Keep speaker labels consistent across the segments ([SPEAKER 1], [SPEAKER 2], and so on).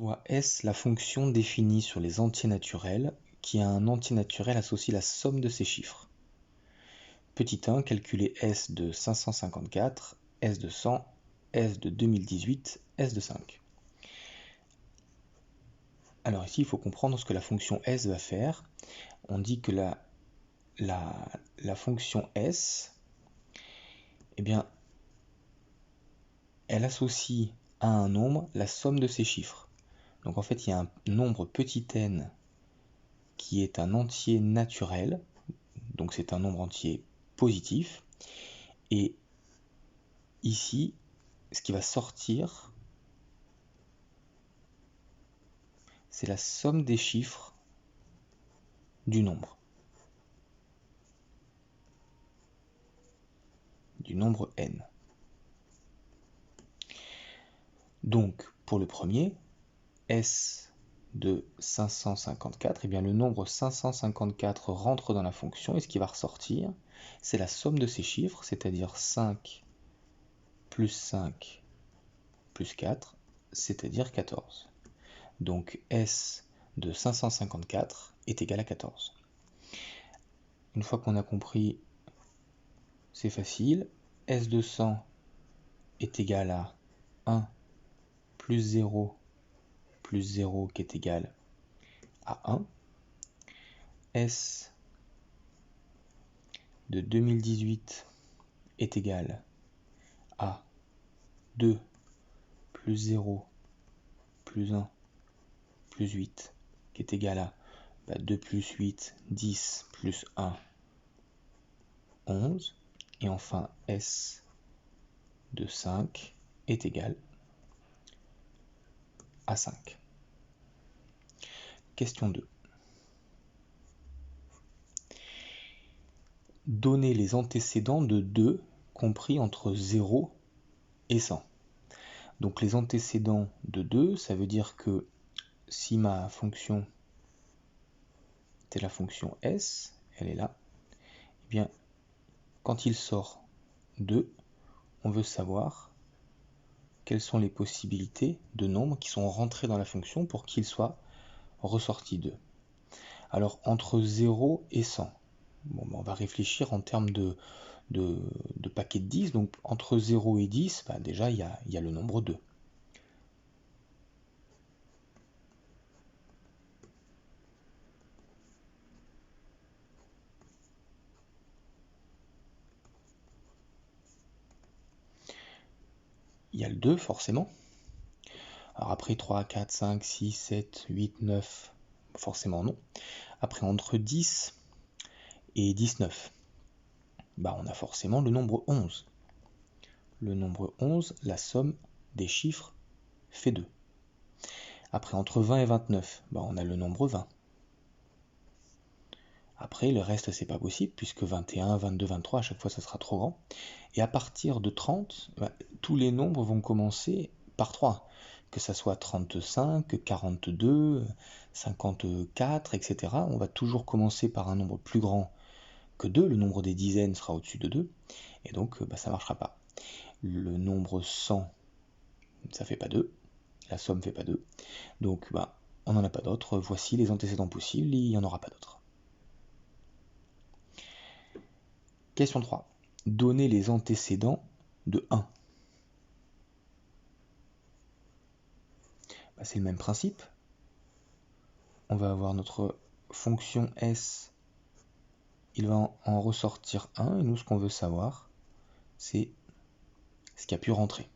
[SPEAKER 1] Soit S la fonction définie sur les entiers naturels qui a un entier naturel associé à la somme de ses chiffres. Petit 1, calculer S de 554, S de 100, S de 2018, S de 5. Alors ici, il faut comprendre ce que la fonction S va faire. On dit que la fonction S, eh bien, elle associe à un nombre la somme de ses chiffres. Donc en fait, il y a un nombre petit n qui est un entier naturel, donc c'est un nombre entier positif, et ici, ce qui va sortir, c'est la somme des chiffres du nombre n. Donc, pour le premier, S de 554, eh bien le nombre 554 rentre dans la fonction, et ce qui va ressortir, c'est la somme de ces chiffres, c'est-à-dire 5 plus 5 plus 4, c'est-à-dire 14. Donc S de 554 est égal à 14. Une fois qu'on a compris, c'est facile. S de 100 est égal à 1 plus 0 plus 0 qui est égal à 1. S de 2018 est égal à 2 plus 0 plus 1 plus 8 qui est égal à 2 plus 8, 10 plus 1, 11. Et enfin, S de 5 est égal à 5. Question 2. Donnez les antécédents de 2 compris entre 0 et 100. Donc les antécédents de 2, ça veut dire que si ma fonction était la fonction S, elle est là, eh bien quand il sort 2, on veut savoir quelles sont les possibilités de nombres qui sont rentrés dans la fonction pour qu'il soit ressorti 2. Alors entre 0 et 100, on va réfléchir en termes de paquet de 10, donc entre 0 et 10, déjà il y a le nombre 2. Il y a le 2 forcément. Alors après 3, 4, 5, 6, 7, 8, 9, forcément non. Après entre 10 et 19, on a forcément le nombre 11. Le nombre 11, la somme des chiffres fait 2. Après entre 20 et 29, on a le nombre 20. Après le reste c'est pas possible puisque 21, 22, 23 à chaque fois ça sera trop grand. Et à partir de 30, tous les nombres vont commencer par 3. Que ça soit 35, 42, 54, etc. On va toujours commencer par un nombre plus grand que 2. Le nombre des dizaines sera au-dessus de 2. Et donc ça ne marchera pas. Le nombre 100, ça fait pas 2. La somme fait pas 2. Donc on n'en a pas d'autres. Voici les antécédents possibles, il n'y en aura pas d'autres. Question 3. Donnez les antécédents de 1. C'est le même principe. On va avoir notre fonction S, il va en ressortir 1, et nous ce qu'on veut savoir, c'est ce qui a pu rentrer.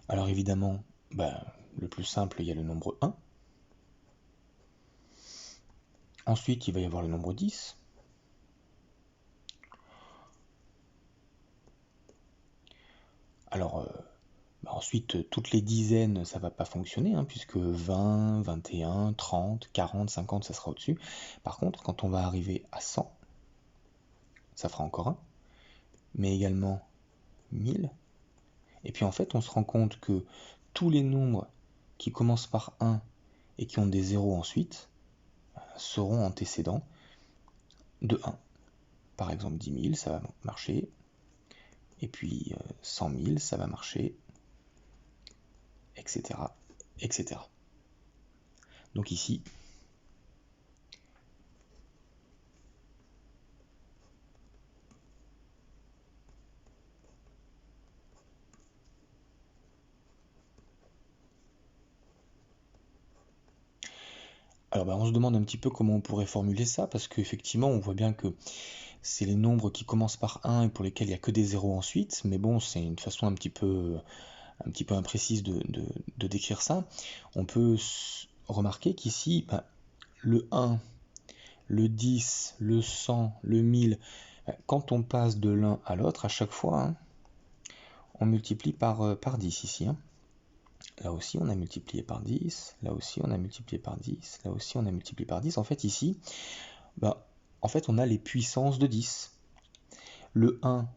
[SPEAKER 1] Alors évidemment, le plus simple, il y a le nombre 1. Ensuite, il va y avoir le nombre 10. Alors, ensuite, toutes les dizaines, ça ne va pas fonctionner, puisque 20, 21, 30, 40, 50, ça sera au-dessus. Par contre, quand on va arriver à 100, ça fera encore 1, mais également 1000. Et puis en fait, on se rend compte que tous les nombres qui commencent par 1 et qui ont des zéros ensuite seront antécédents de 1. Par exemple 10 000, ça va marcher. Et puis 100 000, ça va marcher, etc., etc. Donc ici, alors on se demande un petit peu comment on pourrait formuler ça, parce qu'effectivement, on voit bien que c'est les nombres qui commencent par 1 et pour lesquels il n'y a que des zéros ensuite, mais bon, c'est une façon un petit peu imprécise de décrire ça. On peut remarquer qu'ici, le 1, le 10, le 100, le 1000, quand on passe de l'un à l'autre, à chaque fois, on multiplie par 10 ici. Là aussi, on a multiplié par 10. Là aussi, on a multiplié par 10. Là aussi, on a multiplié par 10. En fait, ici, en fait, on a les puissances de 10. Le 1,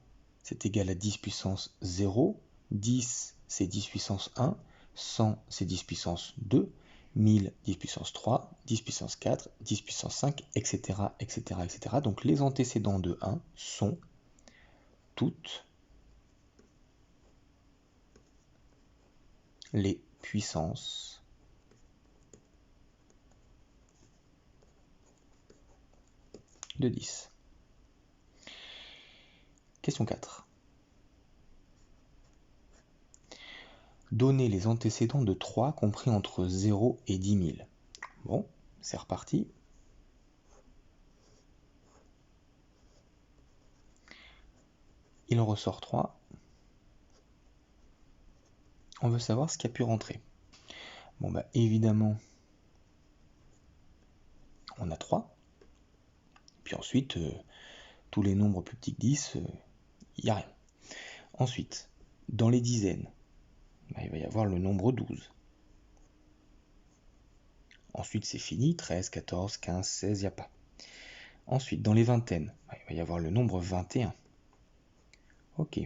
[SPEAKER 1] c'est égal à 10 puissance 0. 10, c'est 10 puissance 1. 100, c'est 10 puissance 2. 1000, 10 puissance 3. 10 puissance 4. 10 puissance 5, etc., etc., etc. Donc, les antécédents de 1 sont toutes les puissances de 10. Question 4. Donner les antécédents de 3 compris entre 0 et 10 000. Bon, c'est reparti. Il en ressort 3. On veut savoir ce qui a pu rentrer. Bon, évidemment, on a 3. Puis ensuite, tous les nombres plus petits que 10, il n'y a rien. Ensuite, dans les dizaines, il va y avoir le nombre 12. Ensuite, c'est fini, 13, 14, 15, 16, il n'y a pas. Ensuite, dans les vingtaines, il va y avoir le nombre 21. Ok.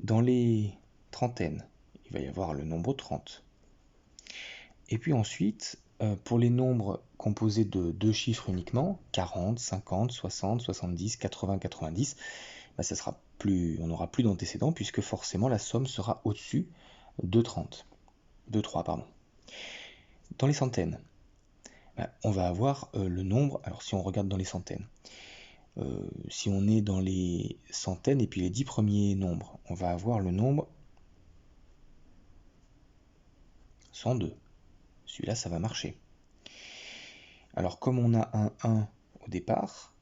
[SPEAKER 1] Dans les trentaines, il va y avoir le nombre 30. Et puis ensuite, pour les nombres composés de deux chiffres uniquement, 40, 50, 60, 70, 80, 90, ça sera plus, on n'aura plus d'antécédents puisque forcément la somme sera au-dessus de 30. De 3, pardon. Dans les centaines, on va avoir le nombre, alors si on regarde dans les centaines, si on est dans les centaines et puis les 10 premiers nombres, on va avoir le nombre 102. Celui-là, ça va marcher. Alors comme on a un 1 au départ,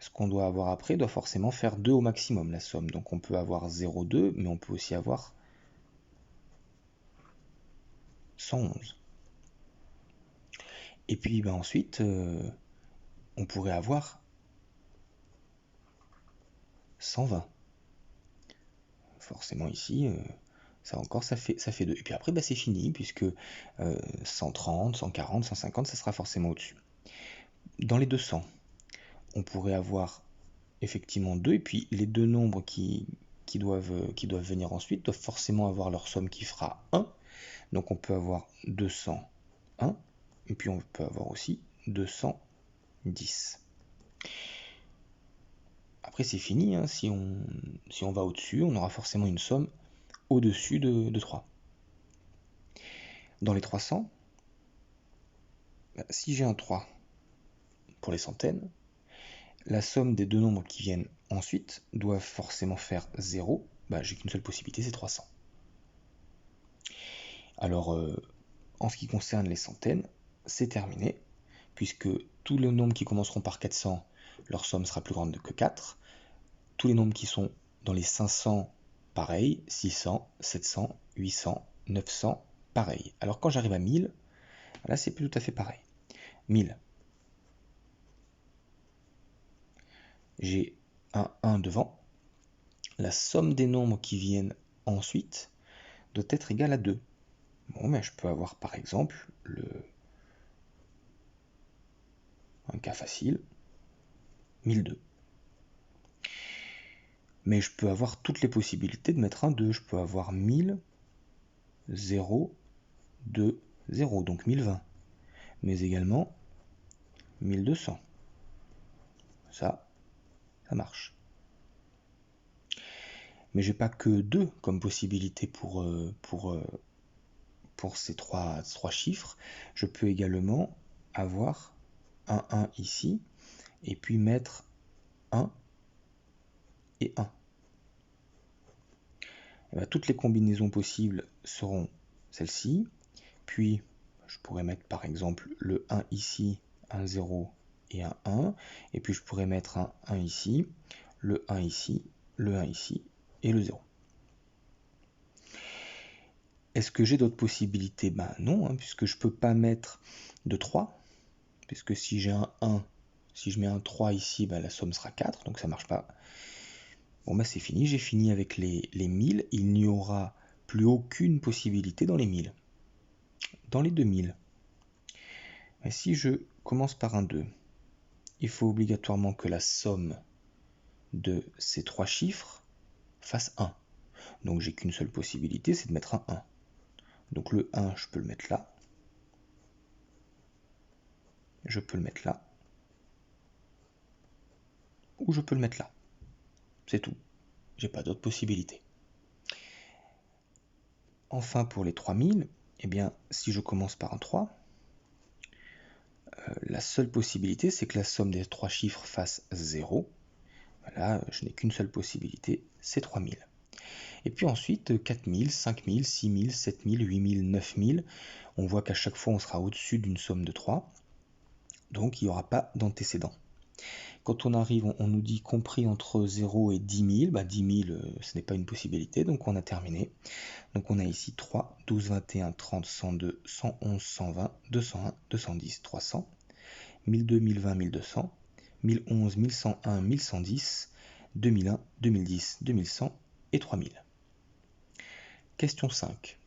[SPEAKER 1] ce qu'on doit avoir après doit forcément faire 2 au maximum, la somme. Donc on peut avoir 0,2, mais on peut aussi avoir 111. Et puis ensuite, on pourrait avoir 120. Forcément ici, ça encore, ça fait 2. Et puis après, c'est fini, puisque 130, 140, 150, ça sera forcément au-dessus. Dans les 200, on pourrait avoir effectivement 2, et puis les deux nombres qui doivent venir ensuite doivent forcément avoir leur somme qui fera 1. Donc on peut avoir 201, et puis on peut avoir aussi 210. Après c'est fini, si on va au-dessus, on aura forcément une somme au-dessus de 3. Dans les 300, si j'ai un 3 pour les centaines, la somme des deux nombres qui viennent ensuite doit forcément faire 0. J'ai qu'une seule possibilité, c'est 300. Alors, en ce qui concerne les centaines, c'est terminé, puisque tous les nombres qui commenceront par 400, leur somme sera plus grande que 4. Tous les nombres qui sont dans les 500, pareil, 600, 700, 800, 900, pareil. Alors quand j'arrive à 1000, là c'est plus tout à fait pareil. 1000, j'ai un 1 devant. La somme des nombres qui viennent ensuite doit être égale à 2. Bon, mais je peux avoir par exemple un cas facile, 1002. Mais je peux avoir toutes les possibilités de mettre un 2. Je peux avoir 1000, 0, 2, 0, donc 1020. Mais également 1200. ça marche. Mais j'ai pas que 2 comme possibilité pour ces trois chiffres. Je peux également avoir un 1 ici, et puis mettre 1 et 1. Et bien, toutes les combinaisons possibles seront celles-ci. Puis, je pourrais mettre par exemple le 1 ici, un 0 et un 1. Et puis, je pourrais mettre un 1 ici, le 1 ici, le 1 ici et le 0. Est-ce que j'ai d'autres possibilités? Ben non, hein, puisque je ne peux pas mettre de 3. Puisque si j'ai un 1, si je mets un 3 ici, ben la somme sera 4, donc ça ne marche pas. Bon, ben c'est fini, j'ai fini avec les 1000. Il n'y aura plus aucune possibilité dans les 1000. Dans les 2000, et si je commence par un 2, il faut obligatoirement que la somme de ces 3 chiffres fasse 1. Donc j'ai qu'une seule possibilité, c'est de mettre un 1. Donc le 1, je peux le mettre là. Je peux le mettre là. Ou je peux le mettre là. C'est tout. J'ai pas d'autre possibilité. Enfin, pour les 3000, eh bien, si je commence par un 3, la seule possibilité, c'est que la somme des 3 chiffres fasse 0. Voilà, je n'ai qu'une seule possibilité, c'est 3000. Et puis ensuite, 4000, 5000, 6000, 7000, 8000, 9000. On voit qu'à chaque fois, on sera au-dessus d'une somme de 3. Donc, il n'y aura pas d'antécédent. Quand on arrive, on nous dit compris entre 0 et 10 000. Bah, 10 000, ce n'est pas une possibilité, donc on a terminé. Donc on a ici 3, 12, 21, 30, 102, 111, 120, 201, 210, 300, 1002, 1020, 1200, 1011, 1101, 1110, 2001, 2010, 2100 et 3000. Question 5.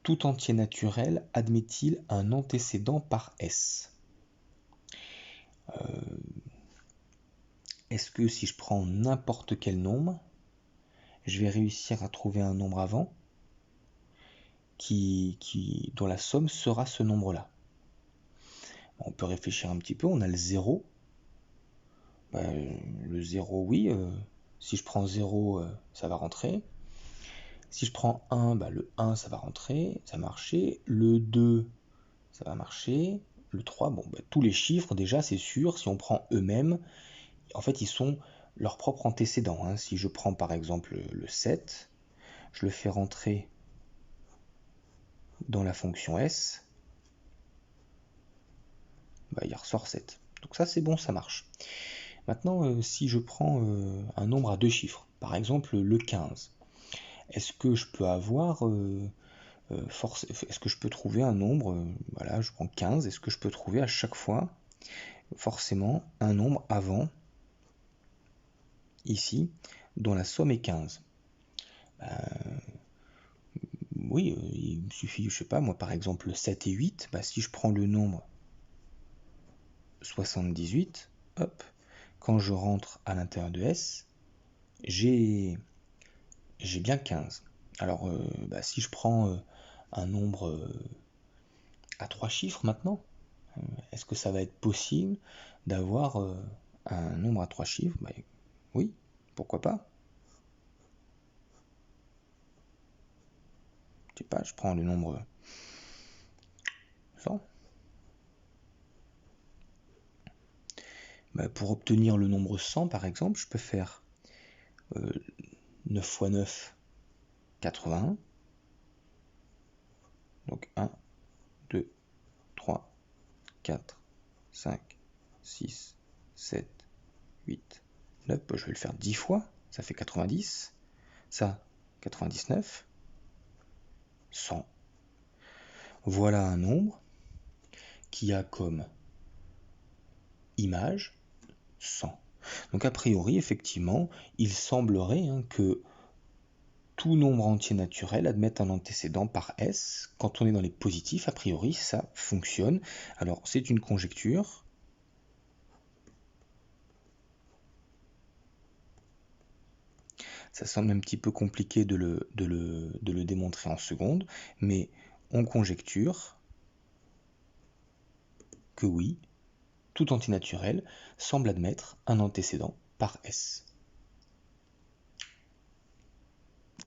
[SPEAKER 1] Tout entier naturel admet-il un antécédent par S? Est-ce que si je prends n'importe quel nombre, je vais réussir à trouver un nombre avant dont la somme sera ce nombre-là? On peut réfléchir un petit peu, on a le 0. Le 0, oui, si je prends 0, ça va rentrer. Si je prends 1, le 1, ça va rentrer, ça va marcher. Le 2, ça va marcher. Le 3, tous les chiffres, déjà, c'est sûr, si on prend eux-mêmes, en fait, ils sont leur propre antécédent. Hein. Si je prends par exemple le 7, je le fais rentrer dans la fonction S, il ressort 7. Donc ça, c'est bon, ça marche. Maintenant, si je prends un nombre à 2 chiffres, par exemple le 15, est-ce que je peux avoir, est-ce que je peux trouver un nombre, voilà, je prends 15, est-ce que je peux trouver à chaque fois forcément un nombre avant, ici, dont la somme est 15? Oui, il me suffit, je sais pas, moi par exemple 7 et 8, si je prends le nombre 78, hop, quand je rentre à l'intérieur de S, j'ai bien 15. Alors, si je prends un nombre à 3 chiffres maintenant, est-ce que ça va être possible d'avoir un nombre à 3 chiffres? Oui, pourquoi pas? Je sais pas, je prends le nombre 100. Pour obtenir le nombre 100, par exemple, je peux faire 9 x 9, 81. Donc 1, 2, 3, 4, 5, 6, 7, 8, 9. Je vais le faire 10 fois, ça fait 90. Ça, 99. 100. Voilà un nombre qui a comme image 100. Donc a priori, effectivement, il semblerait que tout nombre entier naturel admette un antécédent par S. Quand on est dans les positifs, a priori, ça fonctionne. Alors, c'est une conjecture. Ça semble un petit peu compliqué de le démontrer en seconde, mais on conjecture que oui, tout antinaturel semble admettre un antécédent par S.